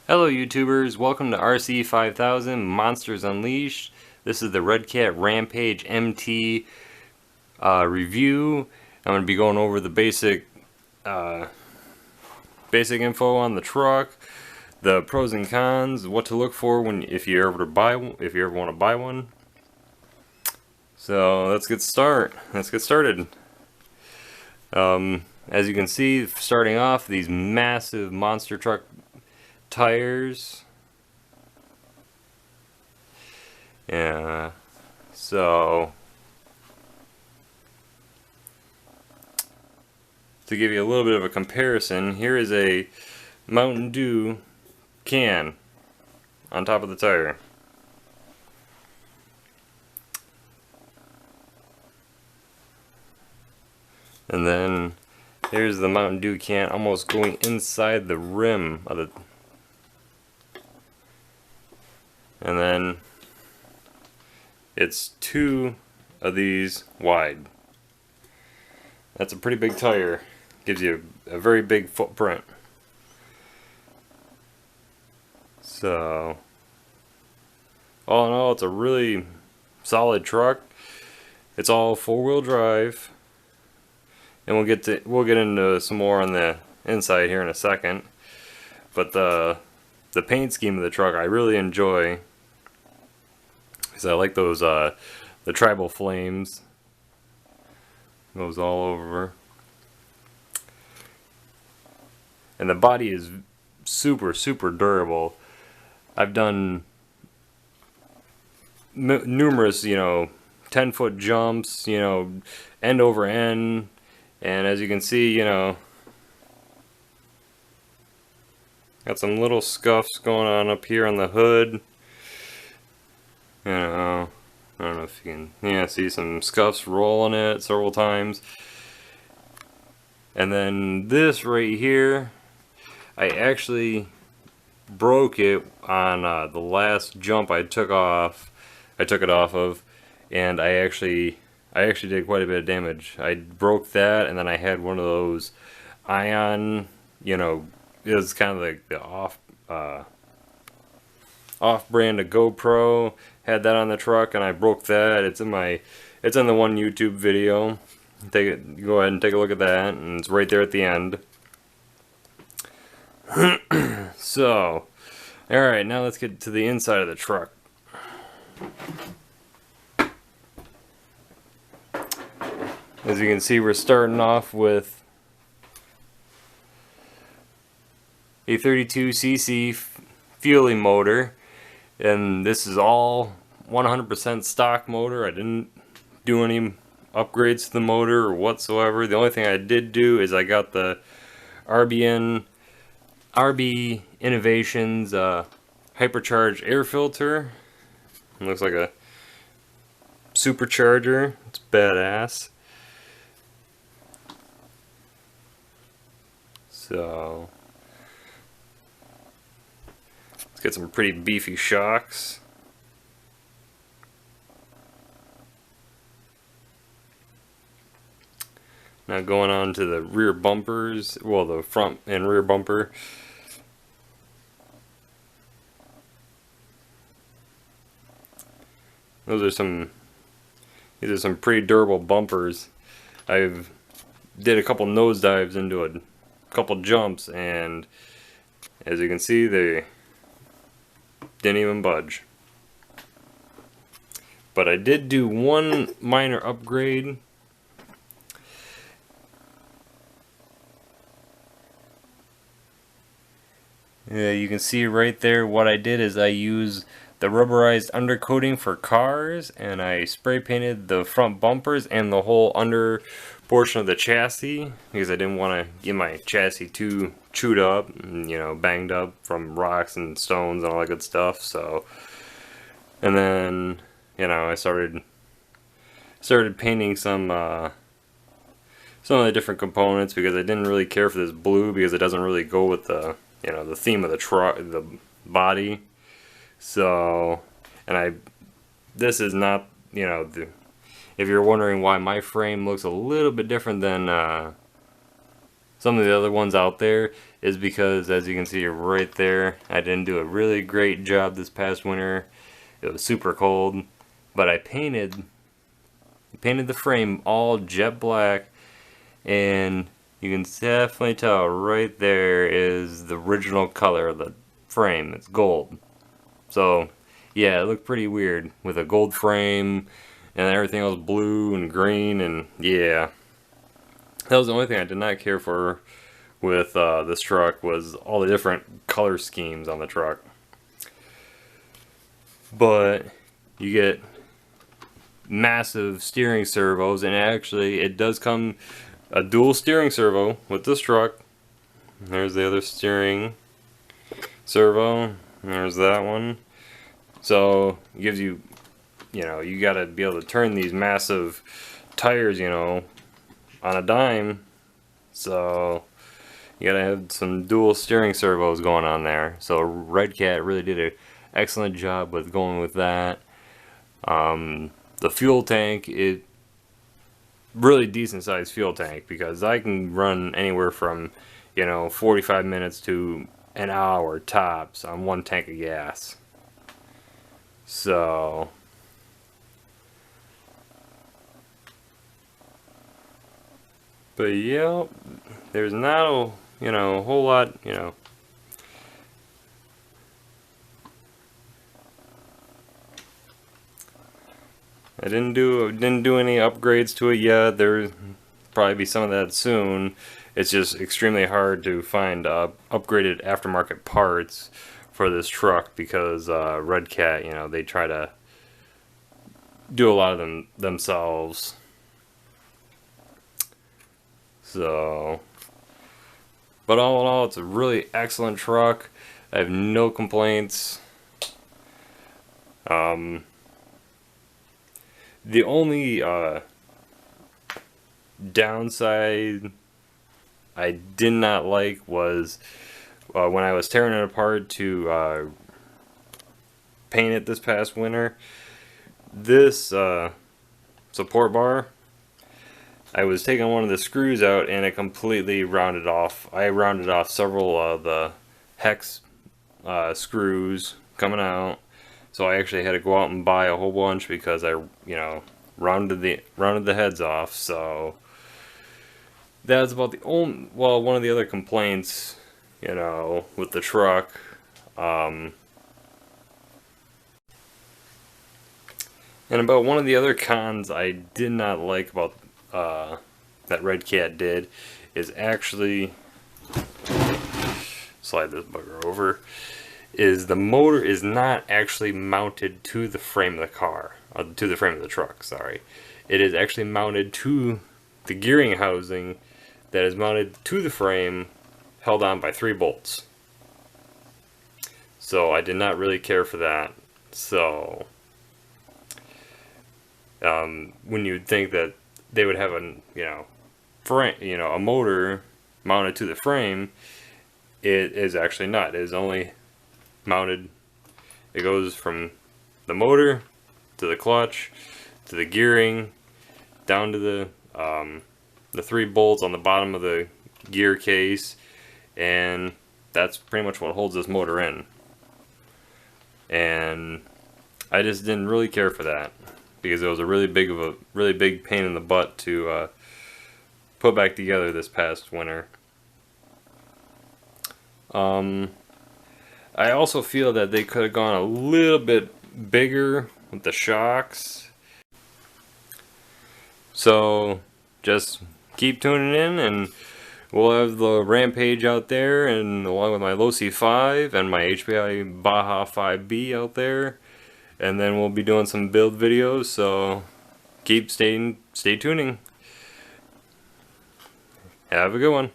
Hello YouTubers, welcome to RC5000 Monsters Unleashed. This is the Redcat Rampage Mt review. I'm going to be going over the basic info on the truck, the pros and cons, what to look for if you ever want to buy one. So let's get started. As you can see, starting off, these massive monster truck tires. Yeah, so to give you a little bit of a comparison, here is a Mountain Dew can on top of the tire. And then here's the Mountain Dew can almost going inside the rim of the. And then it's two of these wide. That's a pretty big tire. Gives you a very big footprint. So, all in all, it's a really solid truck. It's all four-wheel drive, and we'll get into some more on the inside here in a second. But the paint scheme of the truck I really enjoy. I like those the tribal flames. Goes all over. And the body is super durable. I've done numerous, 10-foot jumps, end over end, and as you can see, got some little scuffs going on up here on the hood. I don't know if you can, see some scuffs rolling it several times. And then this right here, I actually broke it on the last jump I took it off of, and I actually did quite a bit of damage. I broke that, and then I had one of those ion, it was kind of like the off-brand of GoPro. Had that on the truck, and I broke that. It's in the one YouTube video. Go ahead and take a look at that, and it's right there at the end. So, alright, now let's get to the inside of the truck. As you can see, we're starting off with a 32cc fueling motor, and this is all 100% stock motor. I didn't do any upgrades to the motor or whatsoever. The only thing I did do is I got the RB Innovations hypercharged air filter. It looks like a supercharger. It's badass. So let's get some pretty beefy shocks. Now going on to the rear bumpers, well, the front and rear bumper. These are some pretty durable bumpers. I've did a couple nosedives into a couple jumps, and as you can see, they didn't even budge. But I did do one minor upgrade. Yeah, you can see right there what I did is I used the rubberized undercoating for cars, and I spray painted the front bumpers and the whole under portion of the chassis, because I didn't want to get my chassis too chewed up and, banged up from rocks and stones and all that good stuff. So, and then I started painting some of the different components, because I didn't really care for this blue because it doesn't really go with the the theme of the truck, the body. So, and this is not, if you're wondering why my frame looks a little bit different than some of the other ones out there is because, as you can see right there, I didn't do a really great job this past winter. It was super cold, but I painted the frame all jet black, and you can definitely tell right there is the original color of the frame. It's gold. So yeah, it looked pretty weird with a gold frame and everything else blue and green, and yeah, that was the only thing I did not care for with this truck, was all the different color schemes on the truck. But you get massive steering servos, and actually it does come a dual steering servo with this truck. There's the other steering servo, there's that one. So it gives you, you gotta be able to turn these massive tires, on a dime. So you gotta have some dual steering servos going on there. So Redcat really did an excellent job with going with that. The fuel tank, it really decent sized fuel tank, because I can run anywhere from 45 minutes to an hour tops on one tank of gas. So but yeah, there's not a whole lot, I didn't do any upgrades to it yet. There's probably be some of that soon. It's just extremely hard to find upgraded aftermarket parts for this truck, because Redcat, they try to do a lot of them themselves. So, but all in all, it's a really excellent truck. I have no complaints. The only downside I did not like was when I was tearing it apart to paint it this past winter. This support bar, I was taking one of the screws out and it completely rounded off. I rounded off several of the hex screws coming out. So I actually had to go out and buy a whole bunch, because I, rounded the heads off. So that's about the only, well, one of the other complaints, with the truck. And about one of the other cons I did not like about that Redcat did is actually, slide this bugger over, is the motor is not actually mounted to the frame of the car, to the frame of the truck, sorry. It is actually mounted to the gearing housing that is mounted to the frame, held on by 3 bolts. So I did not really care for that. So when you'd think that they would have a frame, a motor mounted to the frame, it is actually not. It is only mounted, it goes from the motor to the clutch to the gearing down to the 3 bolts on the bottom of the gear case, and that's pretty much what holds this motor in. And I just didn't really care for that, because it was a really big pain in the butt to put back together this past winter. I also feel that they could have gone a little bit bigger with the shocks. So just keep tuning in, and we'll have the Rampage out there, and along with my Losi 5 and my HPI Baja 5B out there, and then we'll be doing some build videos. So stay tuning. Have a good one.